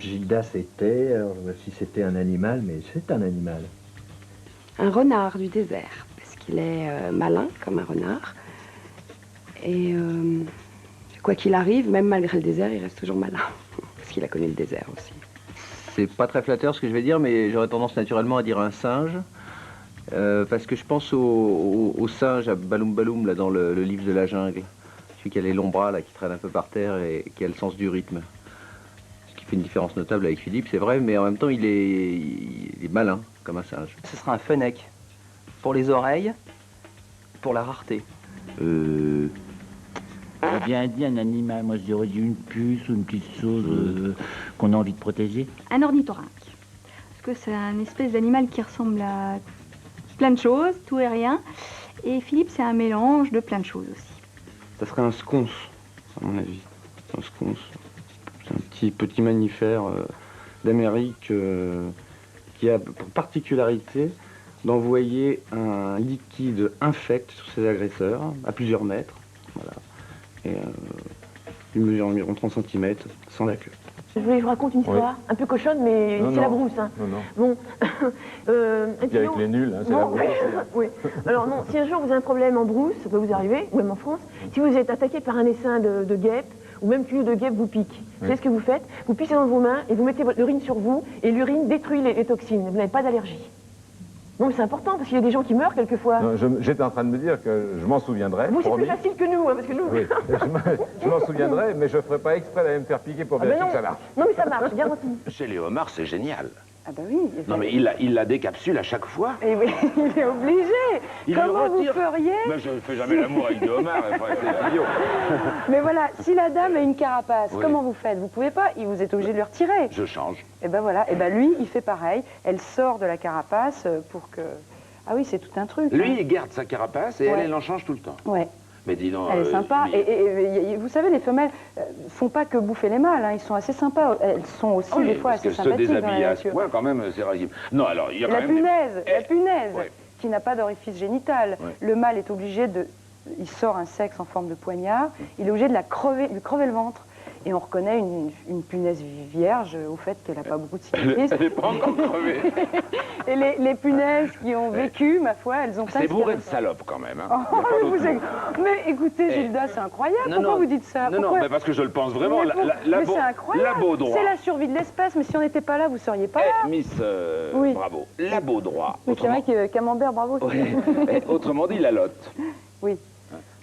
Gilda c'était, alors si c'était un animal, mais c'est un animal. Un renard du désert, parce qu'il est malin comme un renard. Et quoi qu'il arrive, même malgré le désert, il reste toujours malin, parce qu'il a connu le désert aussi. C'est pas très flatteur ce que je vais dire, mais j'aurais tendance naturellement à dire un singe. Parce que je pense au singe à Baloum Baloum, là, dans le livre de la jungle. Celui qui a les longs bras, là, qui traîne un peu par terre et qui a le sens du rythme. Ce qui fait une différence notable avec Philippe, c'est vrai, mais en même temps, il est malin, comme un singe. Ce sera un fennec. Pour les oreilles, pour la rareté. J'ai bien dit un animal, moi je dirais une puce ou une petite chose qu'on a envie de protéger. Un ornithorynque. Parce que c'est un espèce d'animal qui ressemble à plein de choses, tout et rien. Et Philippe, c'est un mélange de plein de choses aussi. Ça serait un sconce, à mon avis. Un sconce. C'est un petit mammifère d'Amérique qui a pour particularité d'envoyer un liquide infect sur ses agresseurs à plusieurs mètres. Voilà. Et il mesure environ 30 cm sans la queue. Je voulais que je vous raconte une histoire, un peu cochonne, mais c'est la brousse. Hein. Non. Bon. Il y a avec les nuls, hein, c'est la brousse. Oui. Alors non, si un jour vous avez un problème en brousse, ça peut vous arriver, ou même en France, si vous êtes attaqué par un essaim de guêpe, ou même qu'une de guêpe vous pique, vous savez ce que vous faites? Vous pissez dans vos mains et vous mettez l'urine sur vous, et l'urine détruit les toxines. Vous n'avez pas d'allergie. Non, mais c'est important, parce qu'il y a des gens qui meurent quelquefois. J'étais en train de me dire que je m'en souviendrai. Vous, c'est plus facile que nous, hein, parce que nous... Oui, je m'en souviendrai, mais je ne ferai pas exprès d'aller me faire piquer pour vérifier que ça marche. Non, mais ça marche, garanti. Chez les homards, c'est génial. Ah bah oui. Non, mais il la décapsule à chaque fois. Et oui, il est obligé. Il Comment le retire. vous feriez? Mais je ne fais jamais l'amour avec des homards, c'est idiot. Mais voilà, si la dame a une carapace, Oui. comment vous faites? Vous pouvez pas, vous êtes obligé de le retirer. Je change. Et ben voilà, et ben lui, il fait pareil. Elle sort de la carapace pour que... Ah oui, c'est tout un truc. Lui, hein. il garde sa carapace et elle en change tout le temps. Ouais. Mais dis donc... Elle est sympa. mais- Et vous savez, les femelles font pas que bouffer les mâles, hein. Ils sont assez sympas. Elles sont aussi Ah oui, des fois parce assez qu'elle se sympathiques dans déshabille la à ce nature. point, quand même, c'est risible. Non, alors, il y a quand La même... des- punaise, la punaise, Ouais. qui n'a pas d'orifice génital. Ouais. Le mâle est obligé de... Il sort un sexe en forme de poignard, il est obligé de lui crever le ventre. Et on reconnaît une punaise vierge au fait qu'elle n'a pas beaucoup de cicatrices. Elle n'est pas encore crevée. Et les punaises qui ont vécu, ma foi, elles ont plein C'est de bourré de cicatrices. salopes, quand même. Hein. Oh, Il y a pas mais, d'autre mot. mais écoutez, Gilda, c'est incroyable. Non, Pourquoi non. vous dites ça? Non, Pourquoi... mais parce que je le pense vraiment. Mais mais c'est incroyable. Labo droit. C'est la survie de l'espèce, mais si on n'était pas là, vous ne seriez pas là. Miss, Oui. bravo. Labo droit. Mais c'est vrai que Camembert, bravo. Autrement dit, la lotte. Oui.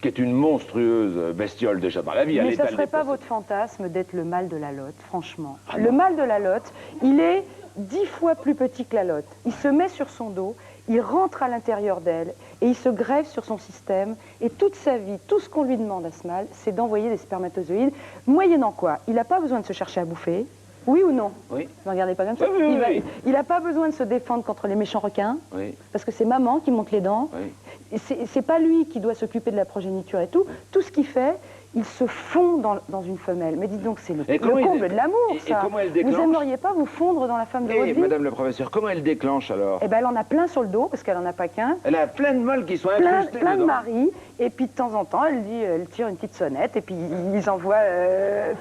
Qui est une monstrueuse bestiole déjà dans la vie. Mais elle ça est ne serait pas déplacée. votre fantasme d'être le mâle de la lotte, franchement. Ah Le non. mâle de la lotte, il est 10 fois plus petit que la lotte. Il se met sur son dos, il rentre à l'intérieur d'elle et il se greffe sur son système. Et toute sa vie, tout ce qu'on lui demande à ce mâle, c'est d'envoyer des spermatozoïdes, moyennant quoi? Il n'a pas besoin de se chercher à bouffer. Oui ou non? Oui. Ne regardez pas comme ça. Oui, oui, oui. Il n'a pas besoin de se défendre contre les méchants requins, Oui. parce que c'est maman qui monte les dents. Oui. Et c'est pas lui qui doit s'occuper de la progéniture et tout. Tout ce qu'il fait, il se fond dans une femelle. Mais dites donc, c'est le comble de l'amour, et ça. comment elle Vous déclenche aimeriez pas vous fondre dans la femme de votre Et vie? madame le professeur, comment elle déclenche alors? Eh ben, elle en a plein sur le dos, parce qu'elle en a pas qu'un. Elle a plein de mâles qui sont Plein incrustés de dedans. maris. Et puis de temps en temps, elle tire une petite sonnette, et puis ils envoient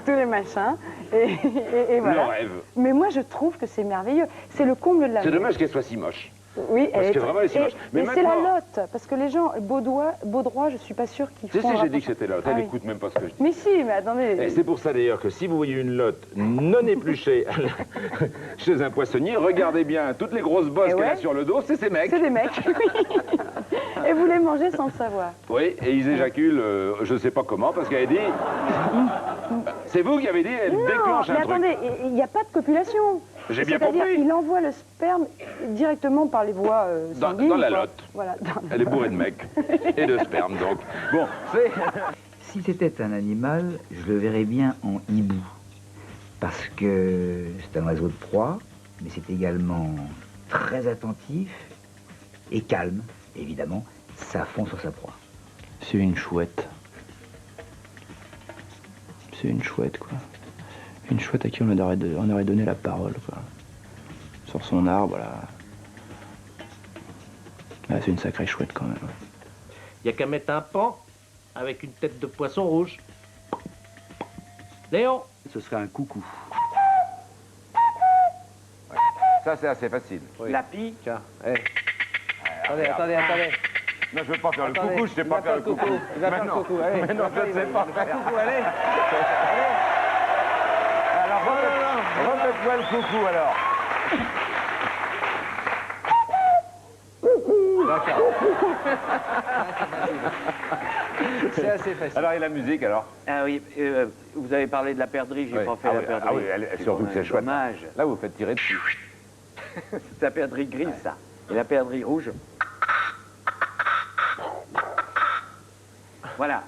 tous les machins. Et voilà. Le rêve. Mais moi, je trouve que c'est merveilleux. C'est le comble de l'amour. C'est dommage qu'elle soit si moche. Oui, Parce elle que est vraiment, elle est si moche. Mais c'est la maintenant- lotte, parce que les gens, Baudroy, je suis pas sûre qu'ils Si, font... si, un j'ai dit que rapport- c'était l'autre. Ah Elle oui. n'écoute même pas ce que je dis. Mais si, mais attendez... Et c'est pour ça d'ailleurs que si vous voyez une lotte non épluchée chez un poissonnier, regardez bien toutes les grosses bosses Eh qu'elle a ouais. sur le dos, c'est ces mecs. C'est des mecs, et vous les mangez sans le savoir. Oui, et ils éjaculent, je ne sais pas comment, parce qu'elle a dit... C'est vous qui avez dit, elle Non, déclenche mais un truc. attendez, il n'y a pas de copulation. J'ai bien C'est-à-dire, compris. il envoie le sperme directement par les voies sanguines. Dans la quoi. lotte. Voilà. Elle est bourrée de mecs. Et de sperme, donc. Bon, c'est... Si c'était un animal, je le verrais bien en hibou. Parce que c'est un oiseau de proie, mais c'est également très attentif et calme, évidemment. Ça fond sur sa proie. C'est une chouette. C'est une chouette, quoi. Une chouette à qui on aurait donné la parole, quoi. Sur son arbre, là. Ah, c'est une sacrée chouette, quand même. Il n'y a qu'à mettre un pan avec une tête de poisson rouge. Léon, Ce serait un coucou. Ça, c'est assez facile. Oui. La pie. Tiens, attendez. Non, je veux pas faire le Attendez, coucou, je sais pas faire le coucou. Il va faire le coucou, allez. Mais non, je ne sais pas faire. Coucou, allez. Alors, refaites-moi le coucou, alors. D'accord. C'est assez facile. Alors, et la musique, alors? Ah oui, vous avez parlé de la perdrix, j'ai Oui. pas fait la perdrix. Ah oui, surtout que c'est chouette. Dommage. Là, vous faites tirer dessus. C'est la perdrix grise, ça. Et la perdrix rouge. Voilà.